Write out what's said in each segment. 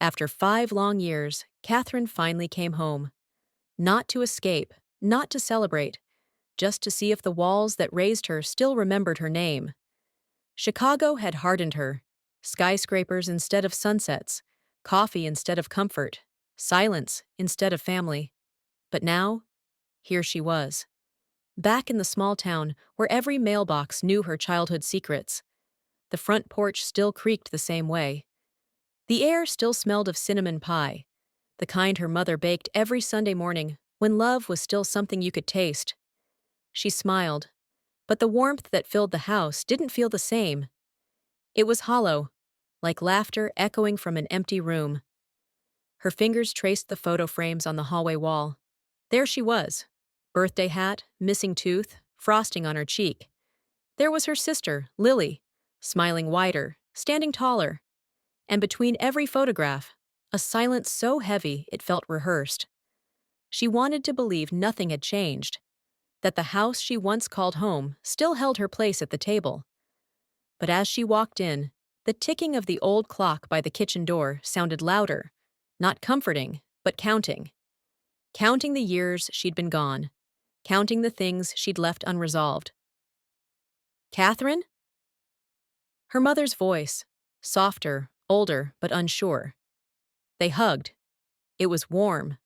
After 5 long years, Catherine finally came home. Not to escape, not to celebrate, just to see if the walls that raised her still remembered her name. Chicago had hardened her. Skyscrapers instead of sunsets, coffee instead of comfort, silence instead of family. But now, here she was. Back in the small town where every mailbox knew her childhood secrets. The front porch still creaked the same way. The air still smelled of cinnamon pie, the kind her mother baked every Sunday morning when love was still something you could taste. She smiled, but the warmth that filled the house didn't feel the same. It was hollow, like laughter echoing from an empty room. Her fingers traced the photo frames on the hallway wall. There she was. Birthday hat, missing tooth, frosting on her cheek. There was her sister, Lily, smiling wider, standing taller. And between every photograph, a silence so heavy it felt rehearsed. She wanted to believe nothing had changed, that the house she once called home still held her place at the table. But as she walked in, the ticking of the old clock by the kitchen door sounded louder, not comforting, but counting. Counting the years she'd been gone, counting the things she'd left unresolved. Catherine? Her mother's voice, softer, older, but unsure. They hugged. It was warm.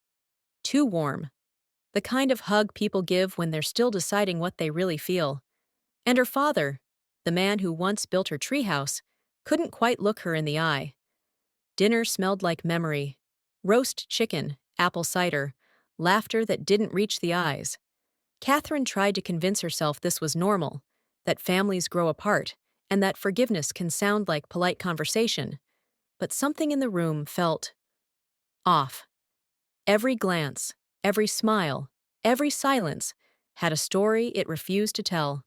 Too warm. The kind of hug people give when they're still deciding what they really feel. And her father, the man who once built her treehouse, couldn't quite look her in the eye. Dinner smelled like memory. Roast chicken, apple cider, laughter that didn't reach the eyes. Catherine tried to convince herself this was normal, that families grow apart, and that forgiveness can sound like polite conversation. But something in the room felt off. Every glance, every smile, every silence had a story it refused to tell.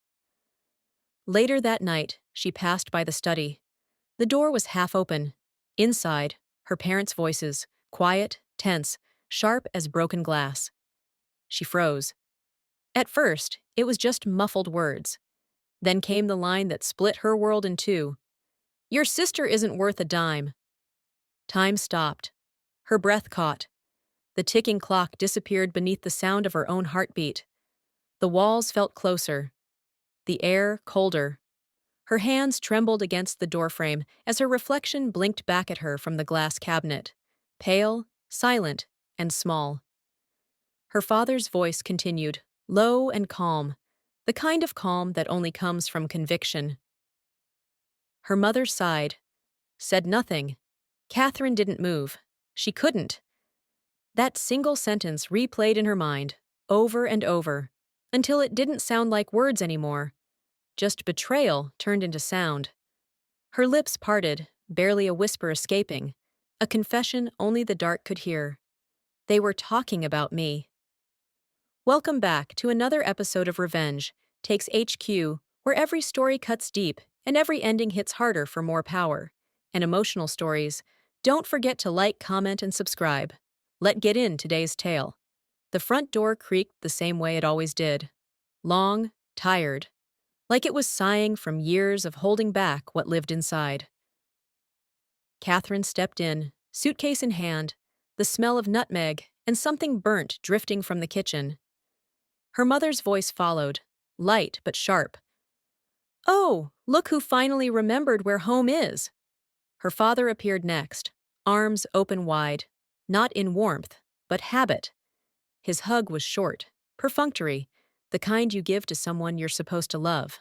Later that night, she passed by the study. The door was half open. Inside, her parents' voices, quiet, tense, sharp as broken glass. She froze. At first, it was just muffled words. Then came the line that split her world in two. "Your sister isn't worth a dime." Time stopped. Her breath caught. The ticking clock disappeared beneath the sound of her own heartbeat. The walls felt closer. The air colder. Her hands trembled against the doorframe as her reflection blinked back at her from the glass cabinet, pale, silent, and small. Her father's voice continued, low and calm, the kind of calm that only comes from conviction. Her mother sighed, said nothing. Catherine didn't move. She couldn't. That single sentence replayed in her mind, over and over, until it didn't sound like words anymore. Just betrayal turned into sound. Her lips parted, barely a whisper escaping, a confession only the dark could hear. They were talking about me. Welcome back to another episode of Revenge Takes HQ, where every story cuts deep and every ending hits harder for more power. And emotional stories. Don't forget to like, comment, and subscribe. Let's get in today's tale. The front door creaked the same way it always did. Long, tired, like it was sighing from years of holding back what lived inside. Catherine stepped in, suitcase in hand, the smell of nutmeg and something burnt drifting from the kitchen. Her mother's voice followed, light but sharp. "Oh, look who finally remembered where home is." Her father appeared next, arms open wide, not in warmth, but habit. His hug was short, perfunctory, the kind you give to someone you're supposed to love.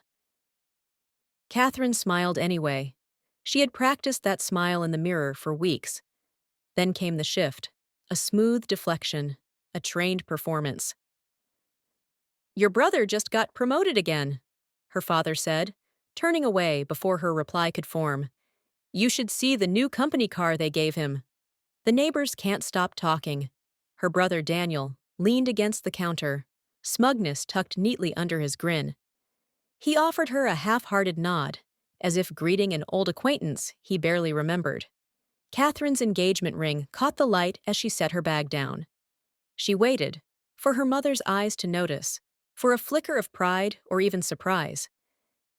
Catherine smiled anyway. She had practiced that smile in the mirror for weeks. Then came the shift, a smooth deflection, a trained performance. "Your brother just got promoted again," her father said, turning away before her reply could form. "You should see the new company car they gave him." The neighbors can't stop talking. Her brother Daniel leaned against the counter, smugness tucked neatly under his grin. He offered her a half-hearted nod, as if greeting an old acquaintance he barely remembered. Catherine's engagement ring caught the light as she set her bag down. She waited, for her mother's eyes to notice, for a flicker of pride or even surprise.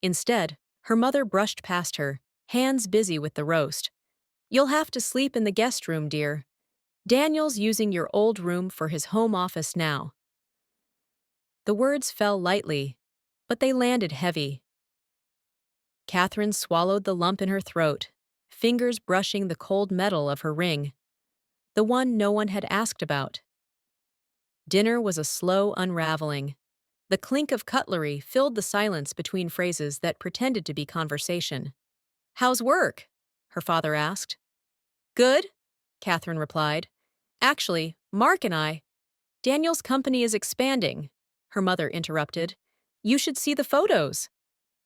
Instead, her mother brushed past her, hands busy with the roast. You'll have to sleep in the guest room, dear. Daniel's using your old room for his home office now. The words fell lightly, but they landed heavy. Catherine swallowed the lump in her throat, fingers brushing the cold metal of her ring, the one no one had asked about. Dinner was a slow unraveling. The clink of cutlery filled the silence between phrases that pretended to be conversation. "How's work?" her father asked. "Good," Catherine replied. "Actually, Mark and I—" "Daniel's company is expanding," her mother interrupted. "You should see the photos."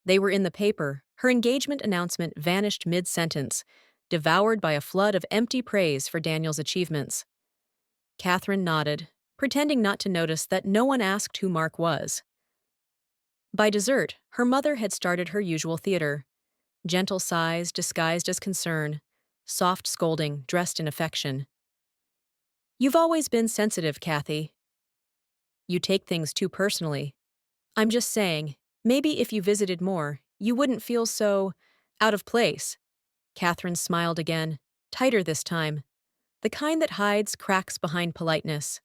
They were in the paper. Her engagement announcement vanished mid-sentence, devoured by a flood of empty praise for Daniel's achievements. Catherine nodded, pretending not to notice that no one asked who Mark was. By dessert, her mother had started her usual theater. Gentle sighs disguised as concern, soft scolding dressed in affection. "You've always been sensitive, Kathy. You take things too personally. I'm just saying, maybe if you visited more, you wouldn't feel so out of place." Catherine smiled again, tighter this time, the kind that hides cracks behind politeness.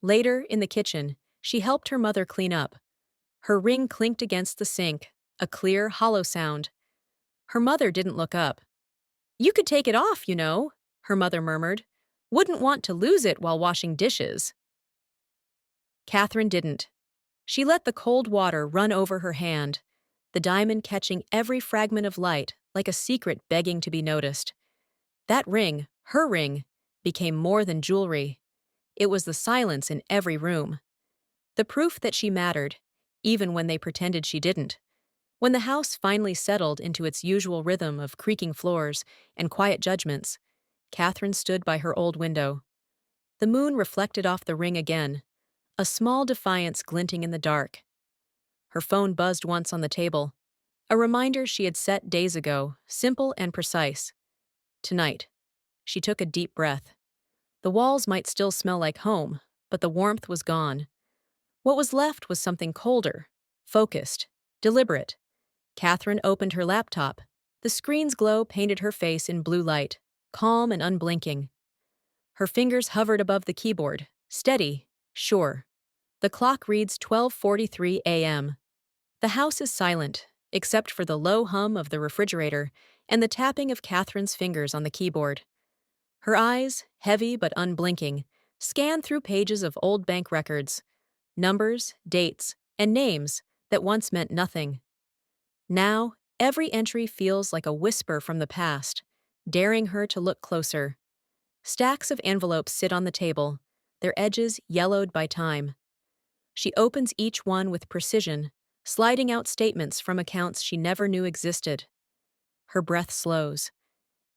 Later, in the kitchen, she helped her mother clean up. Her ring clinked against the sink, a clear, hollow sound. Her mother didn't look up. "You could take it off, you know," her mother murmured. "Wouldn't want to lose it while washing dishes." Catherine didn't. She let the cold water run over her hand, the diamond catching every fragment of light like a secret begging to be noticed. That ring, her ring, became more than jewelry. It was the silence in every room. The proof that she mattered, even when they pretended she didn't. When the house finally settled into its usual rhythm of creaking floors and quiet judgments, Catherine stood by her old window. The moon reflected off the ring again, a small defiance glinting in the dark. Her phone buzzed once on the table, a reminder she had set days ago, simple and precise. Tonight. She took a deep breath. The walls might still smell like home, but the warmth was gone. What was left was something colder, focused, deliberate. Catherine opened her laptop. The screen's glow painted her face in blue light, calm and unblinking. Her fingers hovered above the keyboard, steady, sure. The clock reads 12:43 a.m. The house is silent, except for the low hum of the refrigerator and the tapping of Catherine's fingers on the keyboard. Her eyes, heavy but unblinking, scan through pages of old bank records, numbers, dates, and names that once meant nothing. Now, every entry feels like a whisper from the past, daring her to look closer. Stacks of envelopes sit on the table, their edges yellowed by time. She opens each one with precision, sliding out statements from accounts she never knew existed. Her breath slows.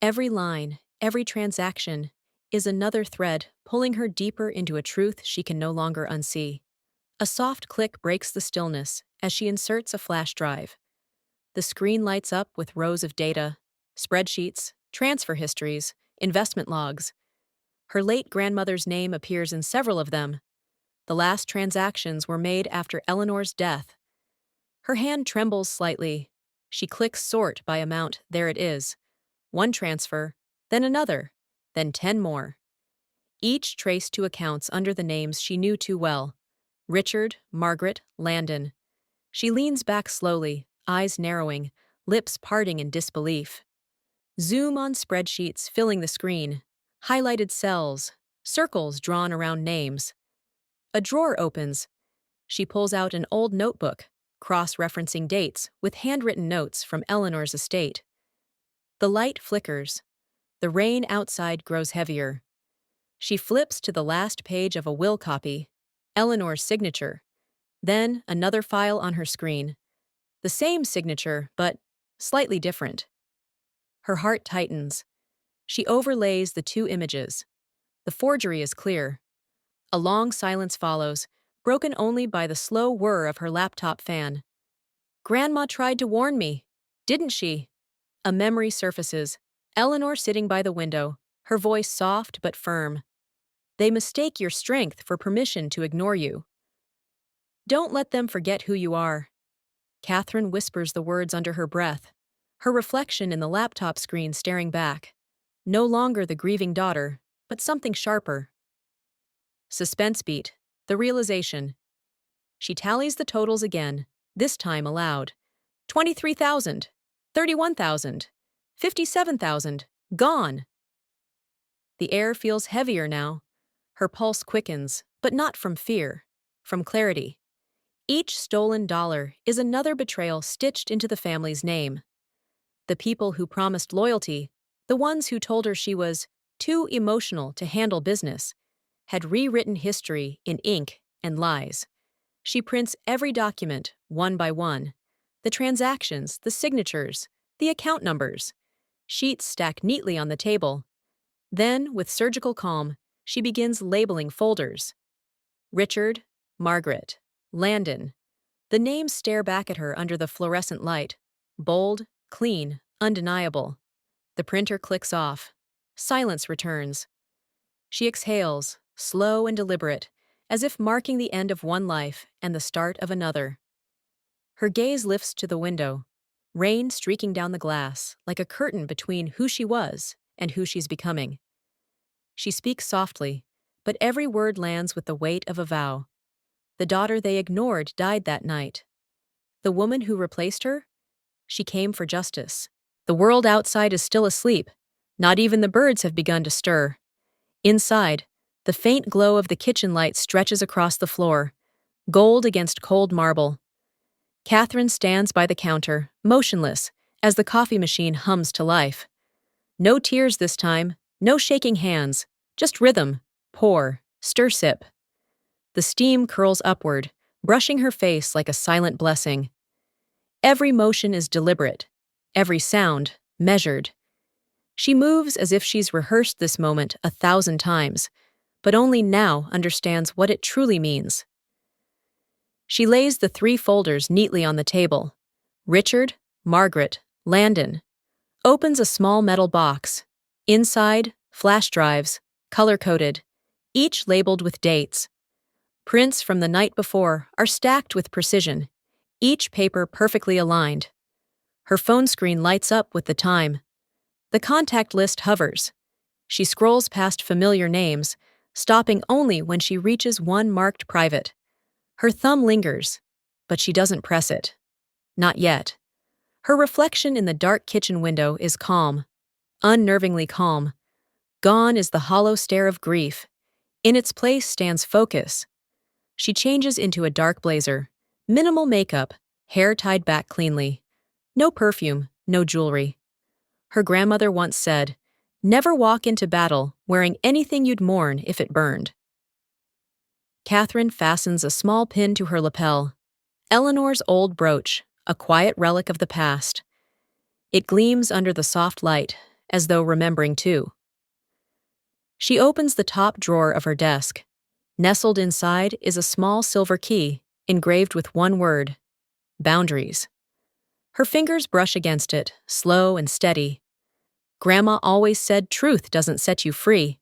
Every line, every transaction, is another thread pulling her deeper into a truth she can no longer unsee. A soft click breaks the stillness as she inserts a flash drive. The screen lights up with rows of data, spreadsheets, transfer histories, investment logs. Her late grandmother's name appears in several of them. The last transactions were made after Eleanor's death. Her hand trembles slightly. She clicks sort by amount. There it is. One transfer, then another, then 10 more. Each traced to accounts under the names she knew too well. Richard, Margaret, Landon. She leans back slowly, eyes narrowing, lips parting in disbelief. Zoom on spreadsheets filling the screen, highlighted cells, circles drawn around names. A drawer opens. She pulls out an old notebook, cross-referencing dates with handwritten notes from Eleanor's estate. The light flickers. The rain outside grows heavier. She flips to the last page of a will copy, Eleanor's signature. Then another file on her screen. The same signature, but slightly different. Her heart tightens. She overlays the two images. The forgery is clear. A long silence follows, broken only by the slow whir of her laptop fan. "Grandma tried to warn me, didn't she?" A memory surfaces, Eleanor sitting by the window, her voice soft but firm. "They mistake your strength for permission to ignore you. Don't let them forget who you are." Catherine whispers the words under her breath, her reflection in the laptop screen staring back. no longer the grieving daughter, but something sharper. Suspense beat, the realization. She tallies the totals again, this time aloud. 23,000, 31,000, 57,000, gone. The air feels heavier now. Her pulse quickens, but not from fear, from clarity. Each stolen dollar is another betrayal stitched into the family's name. The people who promised loyalty, the ones who told her she was too emotional to handle business, had rewritten history in ink and lies. She prints every document, one by one. The transactions, the signatures, the account numbers. Sheets stack neatly on the table. Then, with surgical calm, she begins labeling folders. Richard, Margaret, Landon. The names stare back at her under the fluorescent light. Bold, clean, undeniable. The printer clicks off. Silence returns. She exhales, slow and deliberate, as if marking the end of one life and the start of another. Her gaze lifts to the window, rain streaking down the glass like a curtain between who she was and who she's becoming. She speaks softly, but every word lands with the weight of a vow. The daughter they ignored died that night. The woman who replaced her? She came for justice. The world outside is still asleep. Not even the birds have begun to stir. Inside, the faint glow of the kitchen light stretches across the floor, gold against cold marble. Catherine stands by the counter, motionless, as the coffee machine hums to life. No tears this time, no shaking hands, just rhythm, pour, stir sip. The steam curls upward, brushing her face like a silent blessing. Every motion is deliberate, every sound measured. She moves as if she's rehearsed this moment 1,000 times, but only now understands what it truly means. She lays the 3 folders neatly on the table. Richard, Margaret, Landon. Opens a small metal box. Inside, flash drives, color-coded, each labeled with dates. Prints from the night before are stacked with precision, each paper perfectly aligned. Her phone screen lights up with the time. The contact list hovers. She scrolls past familiar names, stopping only when she reaches one marked private. Her thumb lingers, but she doesn't press it. Not yet. Her reflection in the dark kitchen window is calm, unnervingly calm. Gone is the hollow stare of grief. In its place stands focus. She changes into a dark blazer, minimal makeup, hair tied back cleanly. No perfume, no jewelry. Her grandmother once said, "Never walk into battle wearing anything you'd mourn if it burned." Catherine fastens a small pin to her lapel. Eleanor's old brooch, a quiet relic of the past. It gleams under the soft light, as though remembering too. She opens the top drawer of her desk. Nestled inside is a small silver key, engraved with one word: boundaries. Her fingers brush against it, slow and steady. Grandma always said truth doesn't set you free.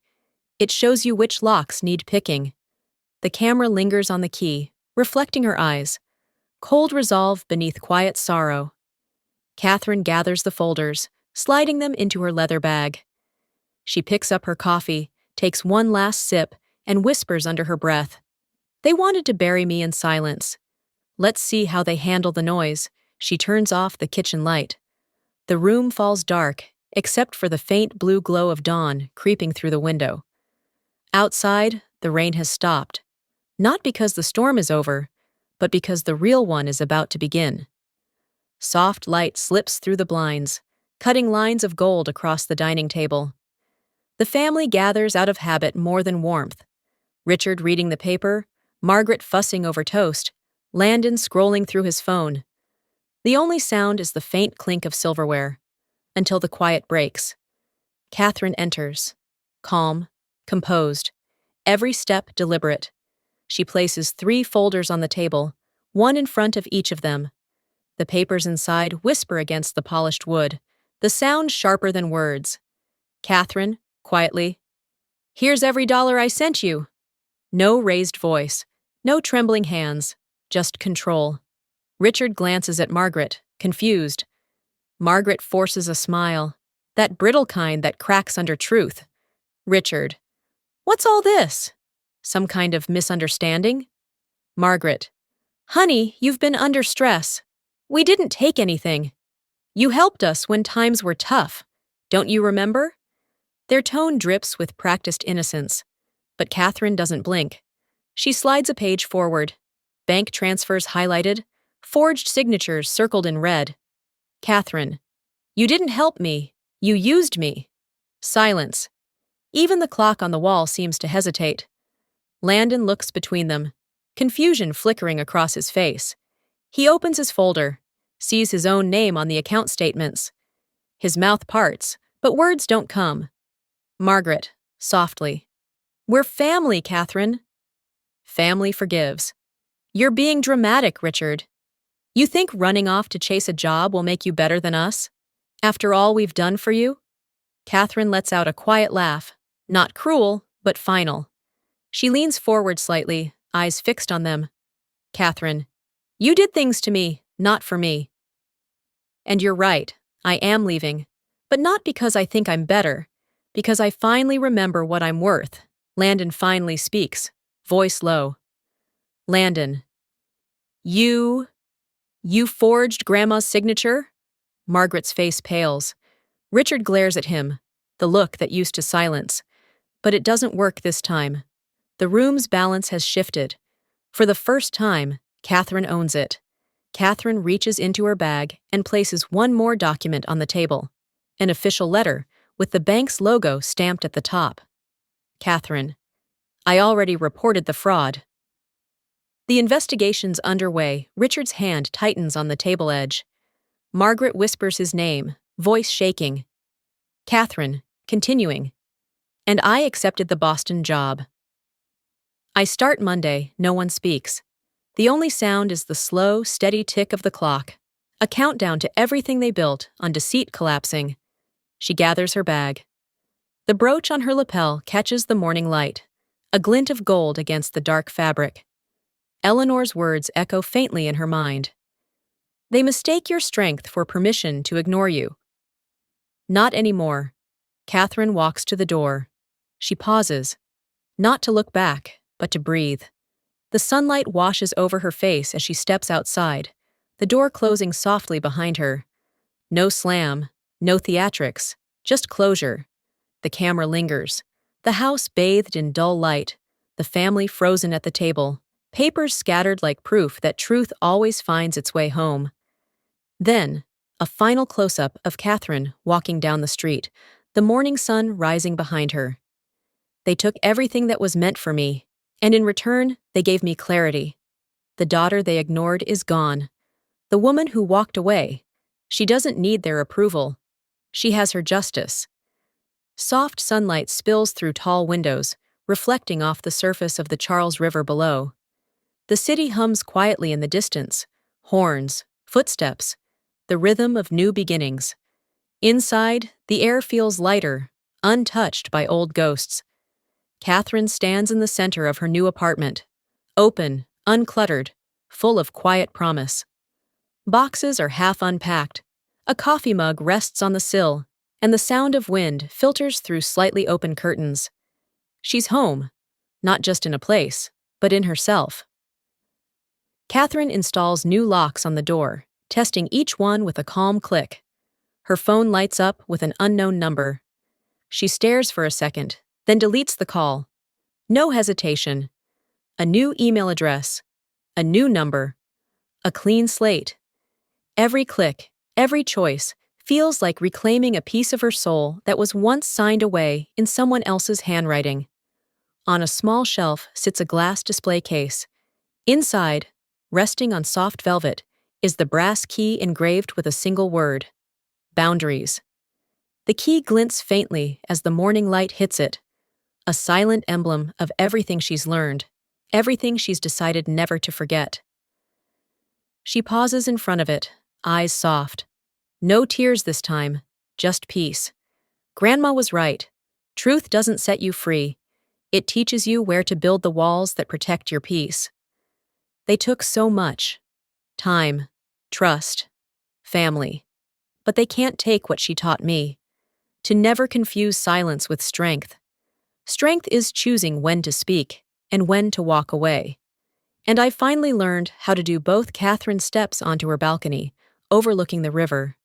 It shows you which locks need picking. The camera lingers on the key, reflecting her eyes. Cold resolve beneath quiet sorrow. Catherine gathers the folders, sliding them into her leather bag. She picks up her coffee, takes one last sip, and whispers under her breath. They wanted to bury me in silence. Let's see how they handle the noise. She turns off the kitchen light. The room falls dark, except for the faint blue glow of dawn creeping through the window. Outside, the rain has stopped. Not because the storm is over, but because the real one is about to begin. Soft light slips through the blinds, cutting lines of gold across the dining table. The family gathers out of habit more than warmth. Richard reading the paper, Margaret fussing over toast, Landon scrolling through his phone. The only sound is the faint clink of silverware, until the quiet breaks. Catherine enters, calm, composed, every step deliberate. She places 3 folders on the table, one in front of each of them. The papers inside whisper against the polished wood, the sound sharper than words. Catherine, quietly, "Here's every dollar I sent you." No raised voice, no trembling hands, just control. Richard glances at Margaret, confused. Margaret forces a smile, That brittle kind that cracks under truth. Richard. What's all this? Some kind of misunderstanding? Margaret. Honey, you've been under stress. We didn't take anything. You helped us when times were tough. Don't you remember? Their tone drips with practiced innocence. But Catherine doesn't blink. She slides a page forward. Bank transfers highlighted. Forged signatures circled in red. Catherine. You didn't help me. You used me. Silence. Even the clock on the wall seems to hesitate. Landon looks between them, confusion flickering across his face. He opens his folder, sees his own name on the account statements. His mouth parts, but words don't come. Margaret, softly. We're family, Catherine. Family forgives. You're being dramatic, Richard. You think running off to chase a job will make you better than us? After all we've done for you? Catherine lets out a quiet laugh, not cruel, but final. She leans forward slightly, eyes fixed on them. Catherine, you did things to me, not for me. And you're right, I am leaving. But not because I think I'm better, because I finally remember what I'm worth. Landon finally speaks, voice low. Landon. You forged Grandma's signature? Margaret's face pales. Richard glares at him, the look that used to silence. But it doesn't work this time. The room's balance has shifted. For the first time, Catherine owns it. Catherine reaches into her bag and places one more document on the table. An official letter, with the bank's logo stamped at the top. Catherine. I already reported the fraud. The investigation's underway. Richard's hand tightens on the table edge. Margaret whispers his name, voice shaking. Catherine, continuing. And I accepted the Boston job. I start Monday, no one speaks. The only sound is the slow, steady tick of the clock, a countdown to everything they built on deceit collapsing. She gathers her bag. The brooch on her lapel catches the morning light, a glint of gold against the dark fabric. Eleanor's words echo faintly in her mind. They mistake your strength for permission to ignore you. Not anymore. Catherine walks to the door. She pauses, not to look back, but to breathe. The sunlight washes over her face as she steps outside, the door closing softly behind her. No slam, no theatrics, just closure. The camera lingers. The house bathed in dull light, the family frozen at the table, papers scattered like proof that truth always finds its way home. Then, a final close-up of Catherine walking down the street, the morning sun rising behind her. They took everything that was meant for me, and in return, they gave me clarity. The daughter they ignored is gone. The woman who walked away, she doesn't need their approval. She has her justice. Soft sunlight spills through tall windows, reflecting off the surface of the Charles River below. The city hums quietly in the distance, horns, footsteps, the rhythm of new beginnings. Inside, the air feels lighter, untouched by old ghosts. Catherine stands in the center of her new apartment, open, uncluttered, full of quiet promise. Boxes are half unpacked. A coffee mug rests on the sill, and the sound of wind filters through slightly open curtains. She's home, not just in a place, but in herself. Catherine installs new locks on the door, testing each one with a calm click. Her phone lights up with an unknown number. She stares for a second, then deletes the call. No hesitation. A new email address. A new number. A clean slate. Every click, every choice, feels like reclaiming a piece of her soul that was once signed away in someone else's handwriting. On a small shelf sits a glass display case. Inside, resting on soft velvet, is the brass key engraved with a single word: boundaries. The key glints faintly as the morning light hits it, a silent emblem of everything she's learned, everything she's decided never to forget. She pauses in front of it, eyes soft. No tears this time, just peace. Grandma was right. Truth doesn't set you free. It teaches you where to build the walls that protect your peace. They took so much. Time, trust, family. But they can't take what she taught me. to never confuse silence with strength. Strength is choosing when to speak and when to walk away. And I finally learned how to do both. Catherine steps onto her balcony, overlooking the river.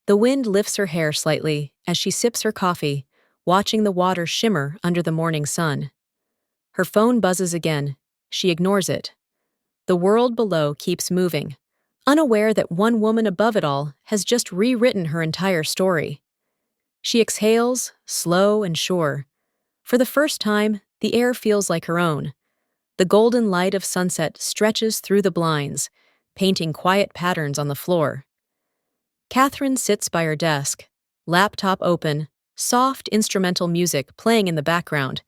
The wind lifts her hair slightly as she sips her coffee, watching the water shimmer under the morning sun. Her phone buzzes again. She ignores it. The world below keeps moving, unaware that one woman above it all has just rewritten her entire story. She exhales, slow and sure. For the first time, the air feels like her own. The golden light of sunset stretches through the blinds, painting quiet patterns on the floor. Catherine sits by her desk, laptop open, soft instrumental music playing in the background,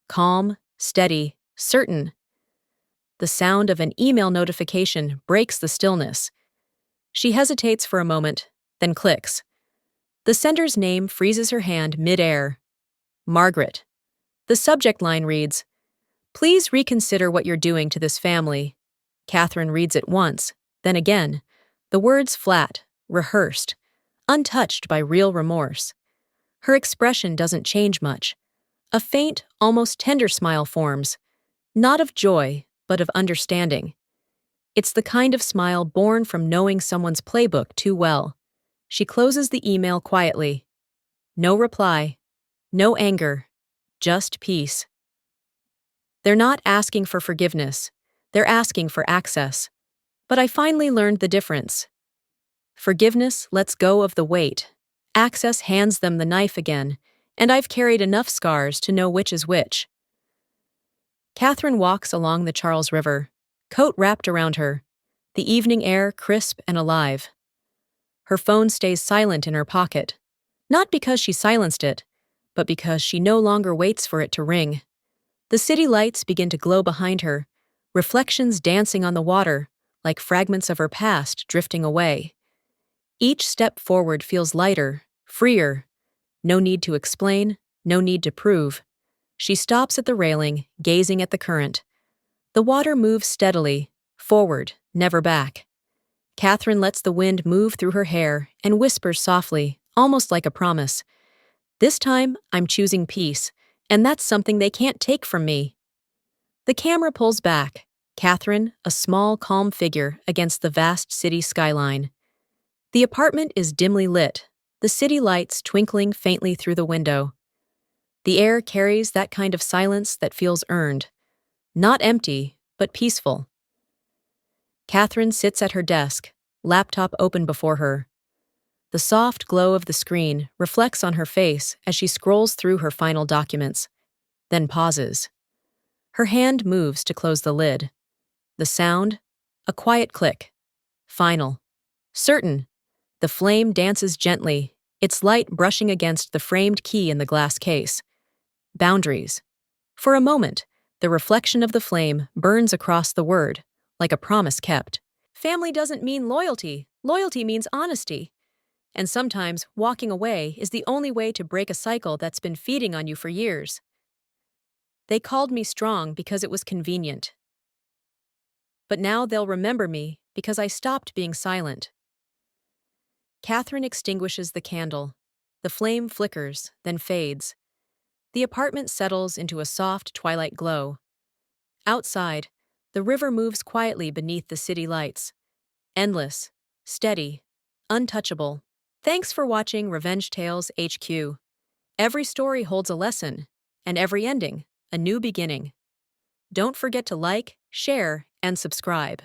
calm, steady, certain. The sound of an email notification breaks the stillness. She hesitates for a moment, then clicks. The sender's name freezes her hand mid-air. Margaret. The subject line reads, "Please reconsider what you're doing to this family." Catherine reads it once, then again. The words flat, rehearsed, untouched by real remorse. Her expression doesn't change much. A faint, almost tender smile forms, not of joy, but of understanding. It's the kind of smile born from knowing someone's playbook too well. She closes the email quietly. No reply, no anger, just peace. They're not asking for forgiveness. They're asking for access. But I finally learned the difference. Forgiveness lets go of the weight. Access hands them the knife again, and I've carried enough scars to know which is which. Catherine walks along the Charles River, coat wrapped around her, the evening air crisp and alive. Her phone stays silent in her pocket, not because she silenced it, but because she no longer waits for it to ring. The city lights begin to glow behind her, reflections dancing on the water, like fragments of her past drifting away. Each step forward feels lighter, freer. No need to explain, no need to prove. She stops at the railing, gazing at the current. The water moves steadily, forward, never back. Catherine lets the wind move through her hair and whispers softly, almost like a promise. This time, I'm choosing peace, and that's something they can't take from me. The camera pulls back. Catherine, a small, calm figure against the vast city skyline. The apartment is dimly lit, the city lights twinkling faintly through the window. The air carries that kind of silence that feels earned. Not empty, but peaceful. Catherine sits at her desk, laptop open before her. The soft glow of the screen reflects on her face as she scrolls through her final documents, then pauses. Her hand moves to close the lid. The sound? A quiet click. Final. Certain. The flame dances gently, its light brushing against the framed key in the glass case. Boundaries. For a moment, the reflection of the flame burns across the word, like a promise kept. Family doesn't mean loyalty. Loyalty means honesty. And sometimes walking away is the only way to break a cycle that's been feeding on you for years. They called me strong because it was convenient. But now they'll remember me because I stopped being silent. Catherine extinguishes the candle. The flame flickers, then fades. The apartment settles into a soft twilight glow. Outside, the river moves quietly beneath the city lights. Endless, steady, untouchable. Thanks for watching Revenge Tales HQ. Every story holds a lesson, and every ending, a new beginning. Don't forget to like, share, and subscribe.